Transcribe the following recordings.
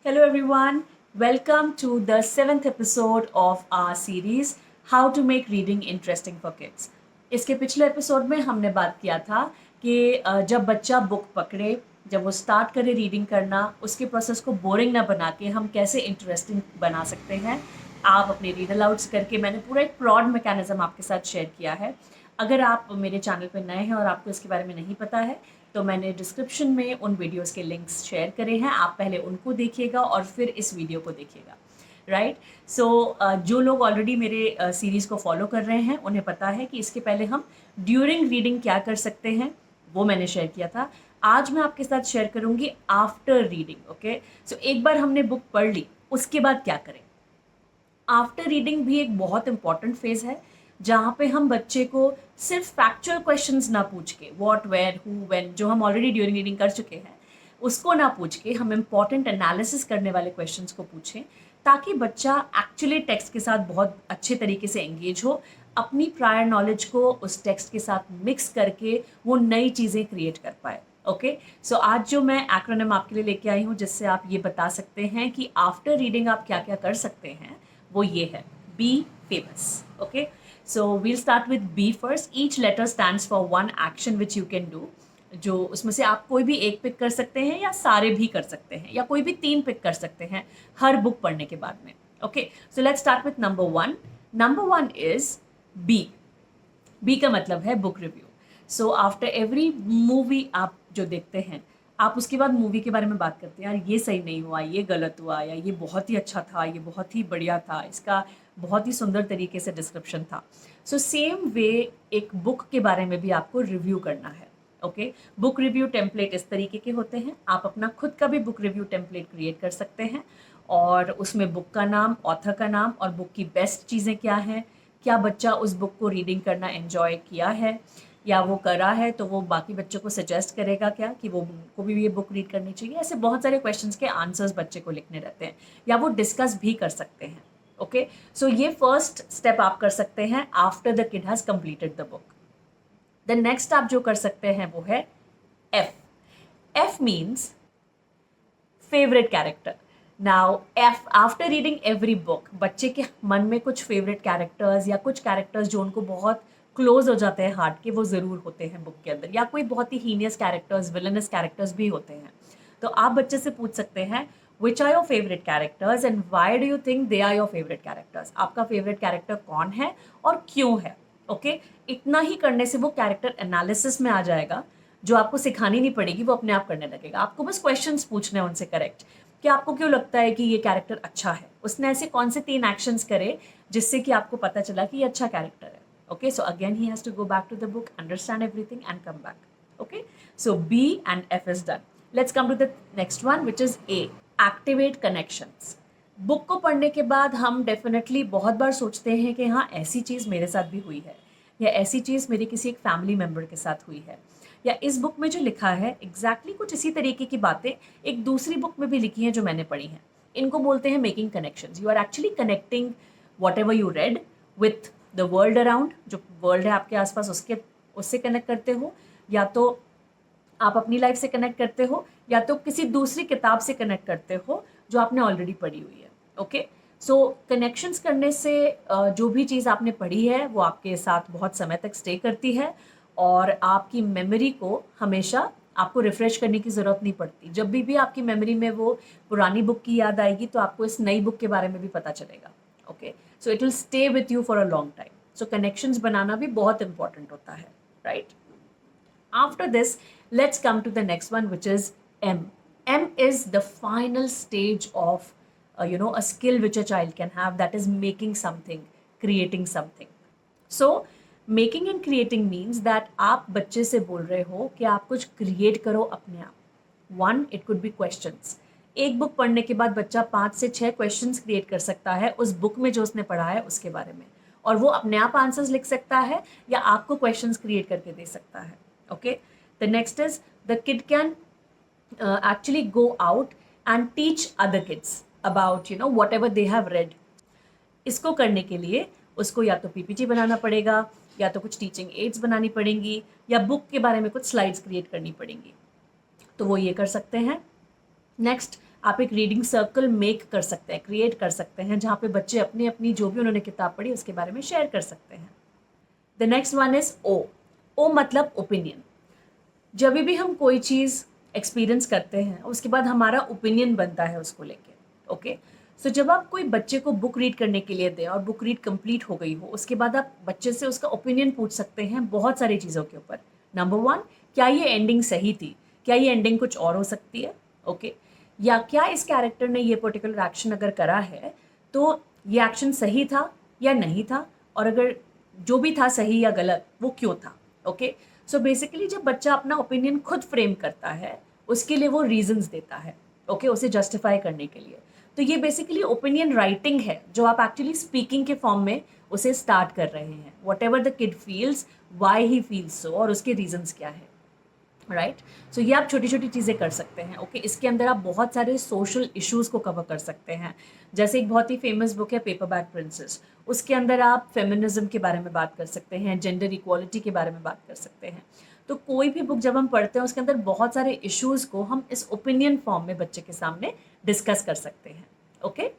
Hello everyone, welcome to the 7th episode of our series How to make reading interesting for kids. इसके पिछले episode में हमने बात किया था कि जब बच्चा बुक पकड़े, जब वो स्टार्ट करे रीडिंग करना, उसके प्रोसेस को बोरिंग ना बना के हम कैसे इंटरेस्टिंग बना सकते हैं। आप अपने रीड अलाउड्स करके मैंने पूरा एक प्रॉड मैकेनिज्म आपके साथ शेयर किया है। अगर आप मेरे चैनल पर नए हैं और आपको इसके बारे में नहीं पता है तो मैंने डिस्क्रिप्शन में उन वीडियोस के लिंक्स शेयर करे हैं, आप पहले उनको देखिएगा और फिर इस वीडियो को देखिएगा। राइट सो जो लोग ऑलरेडी मेरे सीरीज़ को फॉलो कर रहे हैं उन्हें पता है कि इसके पहले हम ड्यूरिंग रीडिंग क्या कर सकते हैं, वो मैंने शेयर किया था। आज मैं आपके साथ शेयर करूँगी आफ्टर रीडिंग। ओके, सो एक बार हमने बुक पढ़ ली, उसके बाद क्या करें। आफ्टर रीडिंग भी एक बहुत इंपॉर्टेंट फेज़ है जहाँ पे हम बच्चे को सिर्फ फैक्चुअल क्वेश्चंस ना पूछ के व्हाट वेयर हु व्हेन जो हम ऑलरेडी ड्यूरिंग रीडिंग कर चुके हैं उसको ना पूछ के हम इम्पॉर्टेंट एनालिसिस करने वाले क्वेश्चंस को पूछें, ताकि बच्चा एक्चुअली टेक्स्ट के साथ बहुत अच्छे तरीके से एंगेज हो, अपनी प्रायर नॉलेज को उस टेक्स्ट के साथ मिक्स करके वो नई चीज़ें क्रिएट कर पाए। ओके, सो आज जो मैं एक्रोनिम आपके लिए लेके आई हूँ जिससे आप ये बता सकते हैं कि आफ्टर रीडिंग आप क्या क्या कर सकते हैं, वो ये है be famous. Okay, so we'll start with B first. Each letter stands for one action which you can do. जो उसमें से आप कोई भी एक पिक कर सकते हैं या सारे भी कर सकते हैं या कोई भी 3 पिक कर सकते हैं हर बुक पढ़ने के बाद में। Okay, so let's start with number 1. Number 1 is B. B का मतलब है book review. So after every movie आप जो देखते हैं, आप उसके बाद मूवी के बारे में बात करते हैं, यार ये सही नहीं हुआ, ये गलत हुआ, या ये बहुत ही अच्छा था, ये बहुत ही बढ़िया था, इसका बहुत ही सुंदर तरीके से डिस्क्रिप्शन था। सो सेम वे एक बुक के बारे में भी आपको रिव्यू करना है। ओके, बुक रिव्यू टेम्पलेट इस तरीके के होते हैं। आप अपना खुद का भी बुक रिव्यू टेम्पलेट क्रिएट कर सकते हैं और उसमें बुक का नाम, ऑथर का नाम और बुक की बेस्ट चीज़ें क्या हैं, क्या बच्चा उस बुक को रीडिंग करना एंजॉय किया है या वो करा है तो वो बाकी बच्चों को सजेस्ट करेगा क्या कि वो को भी ये बुक रीड करनी चाहिए। ऐसे बहुत सारे क्वेश्चंस के आंसर्स बच्चे को लिखने रहते हैं या वो डिस्कस भी कर सकते हैं। ओके, सो ये फर्स्ट स्टेप आप कर सकते हैं after the kid has completed the book. The next आप जो कर सकते हैं वो है F. F means favourite character. Now F after reading every book, बच्चे के मन में कुछ फेवरेट कैरेक्टर्स या कुछ कैरेक्टर्स जो उनको बहुत क्लोज हो जाते हैं हार्ट के, वो ज़रूर होते हैं बुक के अंदर, या कोई बहुत ही हीनियस कैरेक्टर्स, विलनस कैरेक्टर्स भी होते हैं। तो आप बच्चे से पूछ सकते हैं which are your favourite characters and why do you think they are your favourite characters. आपका फेवरेट कैरेक्टर कौन है और क्यों है। ओके, इतना ही करने से वो कैरेक्टर एनालिसिस में आ जाएगा, जो आपको सिखानी नहीं पड़ेगी, वो अपने आप करने लगेगा। आपको बस क्वेश्चंस पूछने हैं उनसे करेक्ट कि आपको क्यों लगता है कि ये कैरेक्टर अच्छा है, उसने ऐसे कौन से 3 एक्शंस करे जिससे कि आपको पता चला कि ये अच्छा कैरेक्टर है। Okay, so again he has to go back to the book, understand everything and come back. Okay, so B and F is done. Let's come to the next one which is A. Activate connections. Book को पढ़ने के बाद हम definitely बहुत बार सोचते हैं कि हाँ ऐसी चीज़ मेरे साथ भी हुई है या ऐसी चीज़ मेरी किसी एक फैमिली मेम्बर के साथ हुई है, या इस बुक में जो लिखा है एग्जैक्टली कुछ इसी तरीके की बातें एक दूसरी बुक में भी लिखी हैं जो मैंने पढ़ी हैं। इनको बोलते हैं making connections. You are actually connecting whatever you read with the world around, जो वर्ल्ड है आपके आसपास उससे कनेक्ट करते हो, या तो आप अपनी लाइफ से कनेक्ट करते हो या तो किसी दूसरी किताब से कनेक्ट करते हो जो आपने ऑलरेडी पढ़ी हुई है। ओके, सो कनेक्शंस करने से जो भी चीज़ आपने पढ़ी है वो आपके साथ बहुत समय तक स्टे करती है और आपकी मेमोरी को हमेशा आपको रिफ़्रेश करने की ज़रूरत नहीं पड़ती। जब भी आपकी मेमोरी में वो पुरानी बुक की याद आएगी तो आपको इस नई बुक के बारे में भी पता चलेगा। Okay, so it will stay with you for a long time. So connections बनाना भी बहुत इंपॉर्टेंट होता है, right. After this let's come to the next one which is M. M is the final stage of a skill which a child can have, that is making something, creating something. So making and creating means that आप बच्चे से बोल रहे हो कि आप कुछ create करो अपने आप। One, it could be questions. एक बुक पढ़ने के बाद बच्चा 5 से 6 क्वेश्चंस क्रिएट कर सकता है उस बुक में जो उसने पढ़ा है उसके बारे में, और वो अपने आप आंसर्स लिख सकता है या आपको क्वेश्चंस क्रिएट करके दे सकता है। Okay, the next is the kid can actually go out and teach other kids about whatever they have read. इसको करने के लिए उसको या तो पीपीटी बनाना पड़ेगा या तो कुछ टीचिंग एड्स बनानी पड़ेंगी या बुक के बारे में कुछ स्लाइड्स क्रिएट करनी पड़ेंगी, तो वो ये कर सकते हैं। नेक्स्ट, आप एक रीडिंग सर्कल मेक कर सकते हैं, क्रिएट कर सकते हैं, जहाँ पे बच्चे अपनी अपनी जो भी उन्होंने किताब पढ़ी उसके बारे में शेयर कर सकते हैं। द नेक्स्ट वन इज ओ। ओ मतलब ओपिनियन। जब भी हम कोई चीज़ एक्सपीरियंस करते हैं उसके बाद हमारा ओपिनियन बनता है उसको लेके। ओके, सो जब आप कोई बच्चे को बुक रीड करने के लिए दें और बुक रीड कंप्लीट हो गई हो, उसके बाद आप बच्चे से उसका ओपिनियन पूछ सकते हैं बहुत सारी चीज़ों के ऊपर। नंबर वन, क्या ये एंडिंग सही थी, क्या ये एंडिंग कुछ और हो सकती है। ओके, या क्या इस कैरेक्टर ने ये पर्टिकुलर एक्शन अगर करा है तो ये एक्शन सही था या नहीं था, और अगर जो भी था सही या गलत वो क्यों था। ओके, सो बेसिकली जब बच्चा अपना ओपिनियन खुद फ्रेम करता है उसके लिए वो रीजंस देता है। ओके, उसे जस्टिफाई करने के लिए। तो ये बेसिकली ओपिनियन राइटिंग है जो आप एक्चुअली स्पीकिंग के फॉर्म में उसे स्टार्ट कर रहे हैं। What ever the kid feels, why he feels so, और उसके रीजंस क्या है। राइट, सो ये आप छोटी छोटी चीज़ें कर सकते हैं। ओके, इसके अंदर आप बहुत सारे सोशल इश्यूज़ को कवर कर सकते हैं। जैसे एक बहुत ही फेमस बुक है पेपर बैग प्रिंसेस, उसके अंदर आप फेमिनिज्म के बारे में बात कर सकते हैं, जेंडर इक्वालिटी के बारे में बात कर सकते हैं। तो कोई भी बुक जब हम पढ़ते हैं उसके अंदर बहुत सारे इश्यूज़ को हम इस ओपिनियन फॉर्म में बच्चे के सामने डिस्कस कर सकते हैं। Okay,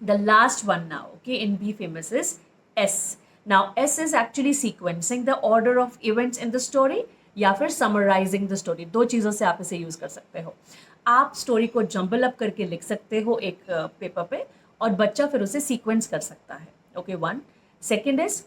the last one now, okay, in Be Famous is S. Now S is actually sequencing the order of events in the story या फिर समराइजिंग द स्टोरी। दो चीज़ों से आप इसे यूज़ कर सकते हो। आप स्टोरी को जंबल अप करके लिख सकते हो एक पेपर पे, और बच्चा फिर उसे सीक्वेंस कर सकता है। Okay, one. सेकेंड इज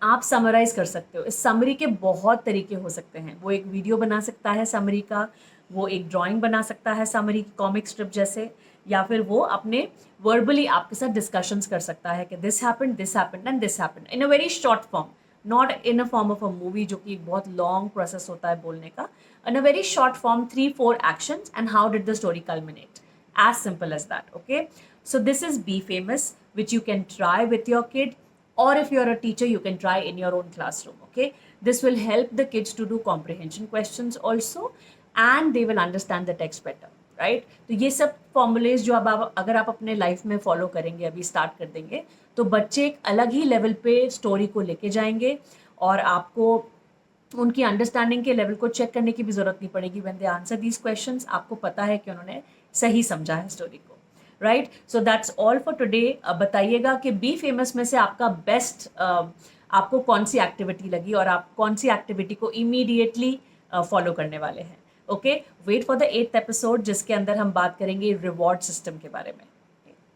आप समराइज कर सकते हो। इस समरी के बहुत तरीके हो सकते हैं। वो एक वीडियो बना सकता है समरी का, वो एक ड्राइंग बना सकता है समरी की कॉमिक स्ट्रिप जैसे, या फिर वो अपने वर्बली आपके साथ डिस्कशंस कर सकता है कि this happened and this happened in a very short form, not in a form of a movie जो कि बहुत लॉन्ग प्रोसेस होता है बोलने का। In a very short form 3-4 actions and how did the story culminate, as simple as that. Okay, so this is Be Famous, which you can try with your kid, or if you're a teacher you can try in your own classroom. Okay, this will help the kids to do comprehension questions also, and they will understand the text better. Right, तो ये सब formulas जो अब आप अगर आप अपने life में फॉलो करेंगे, अभी स्टार्ट कर देंगे, तो बच्चे एक अलग ही लेवल पे स्टोरी को लेके जाएंगे, और आपको उनकी अंडरस्टैंडिंग के लेवल को चेक करने की भी ज़रूरत नहीं पड़ेगी। When they answer these questions आपको पता है कि उन्होंने सही समझा है स्टोरी को। Right, so that's all for today. बताइएगा कि बी फेमस में से आपका बेस्ट आपको कौन सी एक्टिविटी लगी, और आप कौन सी एक्टिविटी को इमीडिएटली फॉलो करने वाले हैं। Okay, wait for the 8th episode जिसके अंदर हम बात करेंगे रिवॉर्ड सिस्टम के बारे में।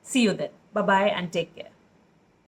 See you then, bye bye and take care.